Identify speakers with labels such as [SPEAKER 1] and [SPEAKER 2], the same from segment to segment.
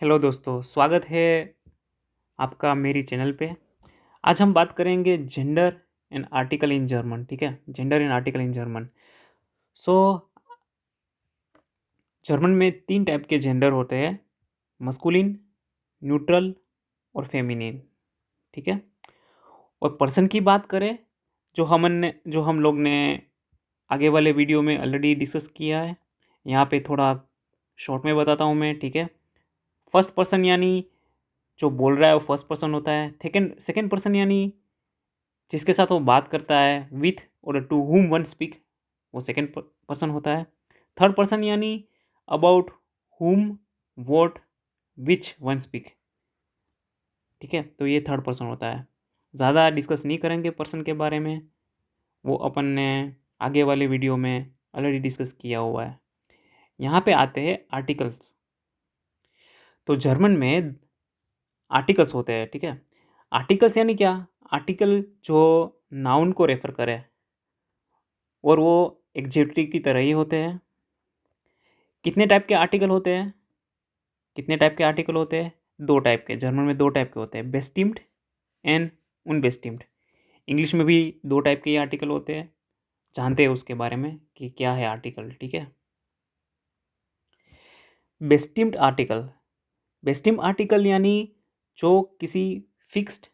[SPEAKER 1] Hello दोस्तों, स्वागत है आपका मेरी चैनल पे। आज हम बात करेंगे gender and article in German. ठीक है, gender and article in German. So German में 3 टाइप के जेंडर होते हैं: मस्कुलिन, न्यूट्रल और फेमिनिन। ठीक है। और पर्सन की बात करें, जो हम लोग ने आगे वाले वीडियो में ऑलरेडी डिस्कस किया है। यहाँ पे थोड़ा शॉर्ट में बताता हूँ मैं। ठीक है। फर्स्ट पर्सन यानी जो बोल रहा है वो फर्स्ट पर्सन होता है। सेकेंड पर्सन यानी जिसके साथ वो बात करता है, विथ और टू हुम वन स्पीक, वो सेकेंड पर्सन होता है। थर्ड पर्सन यानी अबाउट हुम, वॉट, विच वन स्पीक। ठीक है, तो ये थर्ड पर्सन होता है। ज़्यादा डिस्कस नहीं करेंगे पर्सन के बारे में, वो अपन ने आगे वाले वीडियो में ऑलरेडी डिस्कस किया हुआ है। यहाँ पे आते हैं आर्टिकल्स। तो जर्मन में आर्टिकल्स होते हैं। ठीक है। आर्टिकल्स यानी क्या? आर्टिकल जो नाउन को रेफर करे, और वो एग्जेक्टिव की तरह ही होते हैं। कितने टाइप के आर्टिकल होते हैं? कितने टाइप के आर्टिकल होते हैं? 2 टाइप के। जर्मन में 2 टाइप के होते हैं: बेस्टिम्ड एंड उनबेस्टिम्ड। इंग्लिश में भी 2 टाइप के आर्टिकल होते हैं। जानते हैं उसके बारे में कि क्या है आर्टिकल। ठीक है। बेस्टिम्ड आर्टिकल। बेस्टिम्ड आर्टिकल यानी जो किसी फिक्स्ड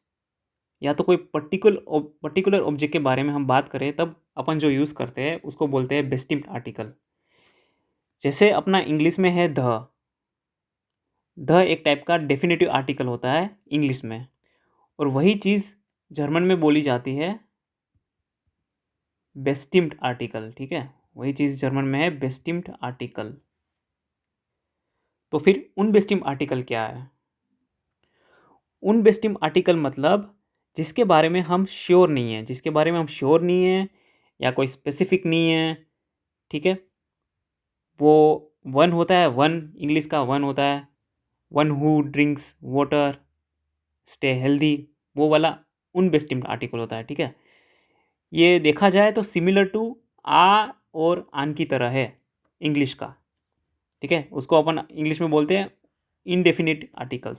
[SPEAKER 1] या तो कोई पर्टिकुलर ऑब्जेक्ट के बारे में हम बात करें, तब अपन जो यूज़ करते हैं उसको बोलते हैं बेस्टिम्ड आर्टिकल। जैसे अपना इंग्लिश में है द। द एक टाइप का डेफिनेटिव आर्टिकल होता है इंग्लिश में, और वही चीज़ जर्मन में बोली जाती है बेस्टिम्ड आर्टिकल। ठीक है, वही चीज़ जर्मन में है बेस्टिम्ड आर्टिकल। तो फिर उनबेस्टिम्ड आर्टिकल क्या है? उनबेस्टिम्ड आर्टिकल मतलब जिसके बारे में हम श्योर नहीं है, जिसके बारे में हम श्योर नहीं है या कोई स्पेसिफिक नहीं है। ठीक है। वो वन होता है, वन इंग्लिश का वन होता है, one who drinks water stay healthy, वो वाला उनबेस्टिम्ड आर्टिकल होता है। ठीक है। ये देखा जाए तो सिमिलर टू आ और आन की तरह है इंग्लिश का। ठीक है, उसको अपन इंग्लिश में बोलते हैं इनडेफिनिट आर्टिकल्स,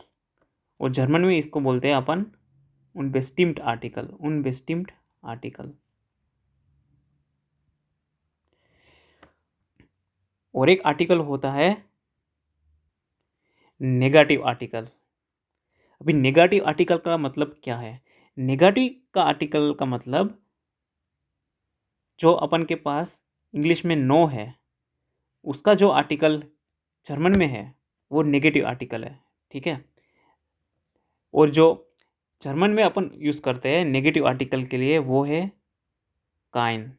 [SPEAKER 1] और जर्मन में इसको बोलते हैं अपन उनबेस्टिम्ड आर्टिकल। उनबेस्टिम्ड आर्टिकल। और एक आर्टिकल होता है नेगेटिव आर्टिकल। अभी नेगेटिव आर्टिकल का मतलब क्या है? नेगेटिव का आर्टिकल का मतलब जो अपन के पास इंग्लिश में नो है, उसका जो आर्टिकल जर्मन में है वो नेगेटिव आर्टिकल है। ठीक है। और जो जर्मन में अपन यूज़ करते हैं नेगेटिव आर्टिकल के लिए, वो है काइन।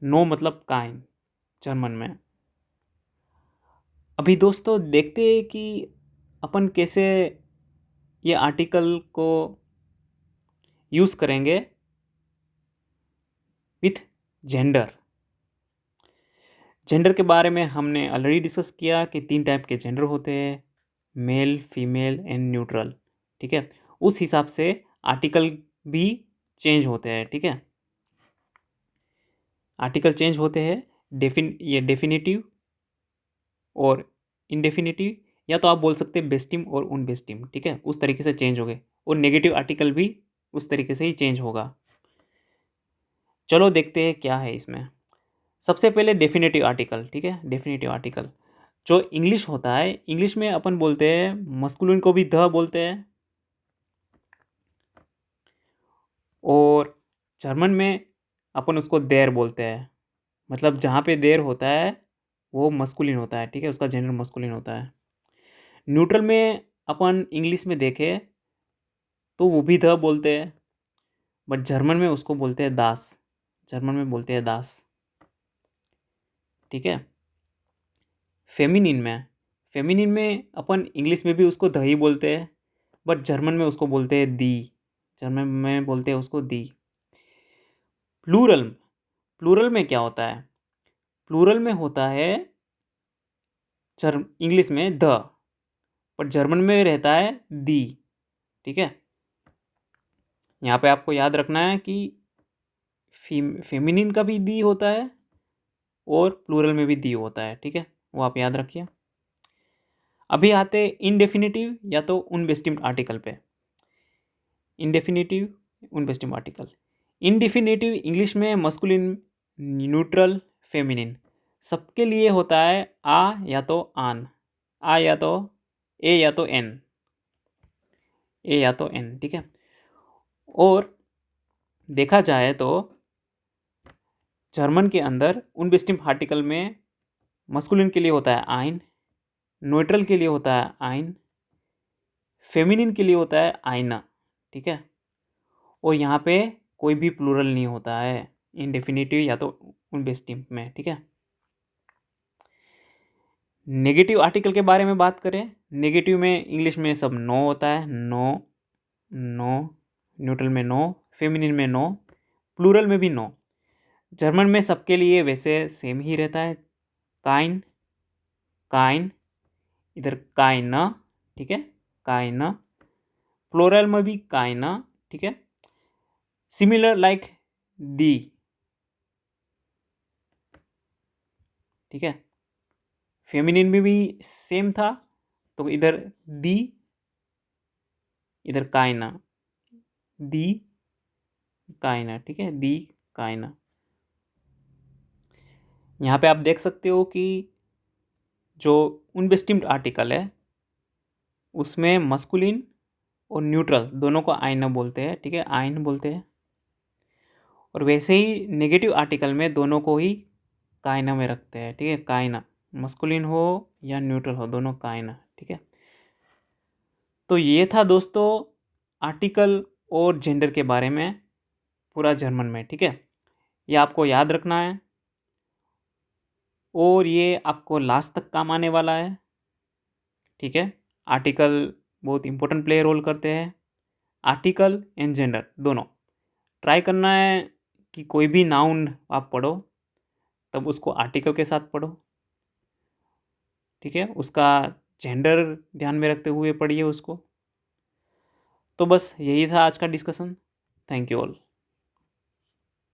[SPEAKER 1] नो मतलब काइन जर्मन में। अभी दोस्तों देखते हैं कि अपन कैसे ये आर्टिकल को यूज़ करेंगे विथ जेंडर। जेंडर के बारे में हमने ऑलरेडी डिस्कस किया कि 3 टाइप के जेंडर होते हैं: मेल, फीमेल एंड न्यूट्रल। ठीक है। उस हिसाब से आर्टिकल भी चेंज होते हैं। ठीक है। आर्टिकल चेंज होते हैं। ये डेफिनेटिव और इनडेफिनेटिव, या तो आप बोल सकते हैं बेस्टिम और उनबेस्टिम। ठीक है, उस तरीके से चेंज हो गए। और नेगेटिव आर्टिकल भी उस तरीके से ही चेंज होगा। चलो देखते हैं क्या है इसमें। सबसे पहले डेफिनेटिव आर्टिकल। ठीक है, डेफिनेटिव आर्टिकल जो इंग्लिश होता है, इंग्लिश में अपन बोलते हैं मस्कुलिन को भी द बोलते हैं, और जर्मन में अपन उसको देर बोलते हैं। मतलब जहाँ पे देर होता है वो मस्कुलिन होता है। ठीक है, उसका जेंडर मस्कुलिन होता है। न्यूट्रल में अपन इंग्लिश में देखें तो वो भी द बोलते हैं, बट जर्मन में उसको बोलते हैं दास। जर्मन में बोलते हैं दास। ठीक है। फेमिनिन में अपन इंग्लिश में भी उसको द ही बोलते हैं, बट जर्मन में उसको बोलते हैं दी। जर्मन में बोलते हैं उसको दी। प्लूरल। प्लूरल में क्या होता है? प्लूरल में होता है इंग्लिश में द, पर जर्मन में रहता है दी। ठीक है। यहाँ पे आपको याद रखना है कि फेमिनिन का भी दी होता है और प्लूरल में भी दी होता है। ठीक है, वो आप याद रखिए। अभी आते इनडेफिनेटिव या तो अनबेस्टिम्ड आर्टिकल पे। इनडेफिनेटिव, अनबेस्टिम्ड आर्टिकल। इनडेफिनेटिव इंग्लिश में मस्कुलिन, न्यूट्रल, फेमिनिन सबके लिए होता है आ या तो आन, आ या तो ए या तो एन, ए या तो एन, ठीक है। और देखा जाए तो जर्मन के अंदर अनबेस्टिम्ड आर्टिकल में मस्कुलिन के लिए होता है आइन, न्यूट्रल के लिए होता है आइन, फेमिनिन के लिए होता है आइना, ठीक है। और यहाँ पे कोई भी प्लूरल नहीं होता है इनडेफिनेटिव या तो अनबेस्टिम्ड में, ठीक है। नेगेटिव आर्टिकल के बारे में बात करें, नेगेटिव में इंग्लिश में सब नो होता है, नो, नो, न्यूट्रल में नो, फेमिनिन में नो, प्लूरल में भी नो। जर्मन में सबके लिए वैसे सेम ही रहता है, काइन, काइन, इधर काइना, ठीक है, काइना, प्लूरल में भी काइना, ठीक है। सिमिलर लाइक दी, ठीक है। फेमिनिन में भी सेम था, तो इधर दी, इधर काइना, दी काइना, ठीक है, दी काइना। यहाँ पे आप देख सकते हो कि जो अनबेस्टिम्ड आर्टिकल है उसमें मस्कुलिन और न्यूट्रल दोनों को आइना बोलते हैं, ठीक है, आइन बोलते हैं। और वैसे ही नेगेटिव आर्टिकल में दोनों को ही काइना में रखते हैं, ठीक है, काइना, मस्कुलिन हो या न्यूट्रल हो, दोनों काइना, ठीक है। तो ये था दोस्तों आर्टिकल और जेंडर के बारे में पूरा जर्मन में, ठीक है। ये आपको याद रखना है और ये आपको लास्ट तक काम आने वाला है, ठीक है। आर्टिकल बहुत इंपॉर्टेंट प्ले रोल करते हैं, आर्टिकल एंड जेंडर दोनों। ट्राई करना है कि कोई भी नाउन आप पढ़ो तब उसको आर्टिकल के साथ पढ़ो, ठीक है, उसका जेंडर ध्यान में रखते हुए पढ़िए उसको। तो बस यही था आज का डिस्कशन। Thank you all.